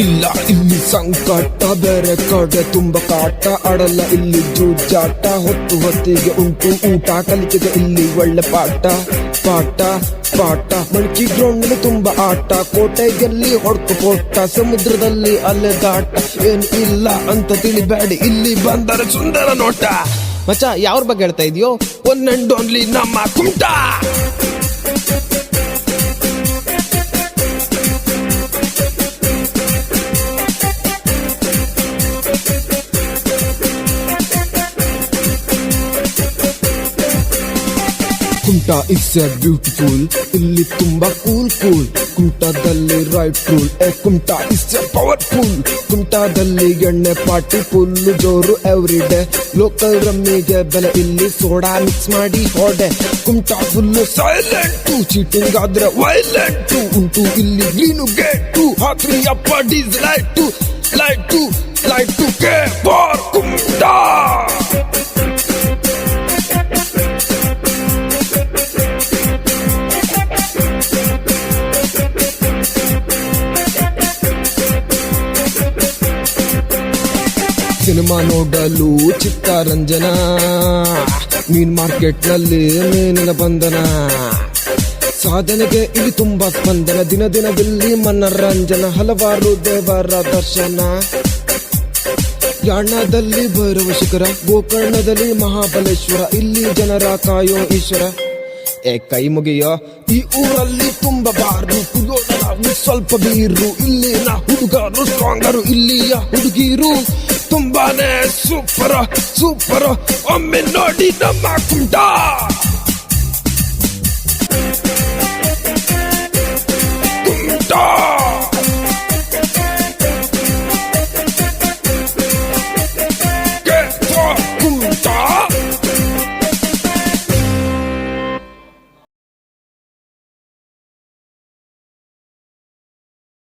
ಇಲ್ಲ ಇಲ್ಲಿ ಸಂಕಟ, ಬೇರೆ ಕಡೆ ತುಂಬ ಕಾಟ, ಆಡಲ್ಲ ಇಲ್ಲಿ ಜೂಜಾಟ, ಹೊತ್ತು ಹೊತ್ತಿಗೆ ಉಂಟು ಊಟ, ಕಲಿಕೆಗೆ ಇಲ್ಲಿ ಒಳ್ಳೆ ಪಾಠ ಪಾಠ ಪಾಠ. ಮಣಕಿ ಗ್ರೌಂಡ್ ತುಂಬ ಆಟ, ಕೋಟೆಯಲ್ಲಿ ಹೊಡ್ತು ಪೋಟ, ಸಮುದ್ರದಲ್ಲಿ ಅಲೆದಾಟ, ಏನು ಇಲ್ಲ ಅಂತ ತಿಳಿಬೇಡಿ, ಇಲ್ಲಿ ಬಂದರೆ ಸುಂದರ ನೋಟ. ಮಚ್ಚ ಯಾವ್ರ ಬಗ್ಗೆ ಹೇಳ್ತಾ ಇದೆಯೋ? ಒನ್ ಅಂಡ್ ಓನ್ಲಿ ನಮ್ಮ ಕುಂಟ. ಕುಂಟ ಇಟ್ಸ್ ಎ ಬ್ಯೂಟಿಫುಲ್, ಇಲ್ಲಿ ತುಂಬಾ ಕೂಲ್ ಕೂಲ್, ಕುಂಟದಲ್ಲಿ ರೈಟ್ ರೂಲ್, ಕುಂಟ ಇಟ್ಸ್ ಎ ಪವರ್ಫುಲ್, ಕುಂಟದಲ್ಲಿ ಎಣ್ಣೆ ಪಾರ್ಟಿ ಫುಲ್ ಜೋರು ಎವ್ರಿ ಡೇ, ಲೋಕಲ್ ರಮ್ಮಿಗೆ ಬೆಲೆ ಇಲ್ಲಿ ಸೋಡಾ ಮಿಕ್ಸ್ ಮಾಡಿ ಹೊಡೆ, ಕುಂಟ ಫುಲ್ ಸೈಲೆಂಟು, ಚೀಟಿಂಗ್ ಆದ್ರೆ ವೈಲೆಂಟು, ಉಂಟು ಇಲ್ಲಿ ಗ್ರೀನು ಗೇಟು, ಹಾಕ್ರಿ ಅಪ್ಪ ಡೀಸ್ light light light K for ಕುಂಟ. ಸಿನಿಮಾ ನೋಡಲು ಚಿತ್ತರಂಜನ, ಮೀನ್ ಮಾರ್ಕೆಟ್ ನಲ್ಲಿ ಮೀನಿನ ಬಂಧನ, ಸಾಧನೆಗೆ ಇಲ್ಲಿ ತುಂಬಾ ಸ್ಪಂದನ, ದಿನ ದಿನದಲ್ಲಿ ಮನರಂಜನ, ಹಲವಾರು ದೇವರ ದರ್ಶನ, ಯಾಣದಲ್ಲಿ ಭೈರವ ಶಿಖರ, ಗೋಕರ್ಣದಲ್ಲಿ ಮಹಾಬಲೇಶ್ವರ, ಇಲ್ಲಿ ಜನರ ಕಾಯೋ ಈಶ್ವರ. ಕೈ ಮುಗಿಯೋ ಈ ಊರಲ್ಲಿ ತುಂಬ ಬಾರು, ಕುಡಿಯೋಣ ಸ್ವಲ್ಪ ಬೀರು, ಇಲ್ಲಿನ ಹುಡುಗರು ಸ್ಟ್ರಾಂಗರು, ಇಲ್ಲಿಯ ಹುಡುಗಿರು ತುಂಬಾನೇ ಸೂಪರ್ ಸೂಪರ್, ಒಮ್ಮೆ ನೋಡಿ ನಮ್ಮ ಕುಂಟ.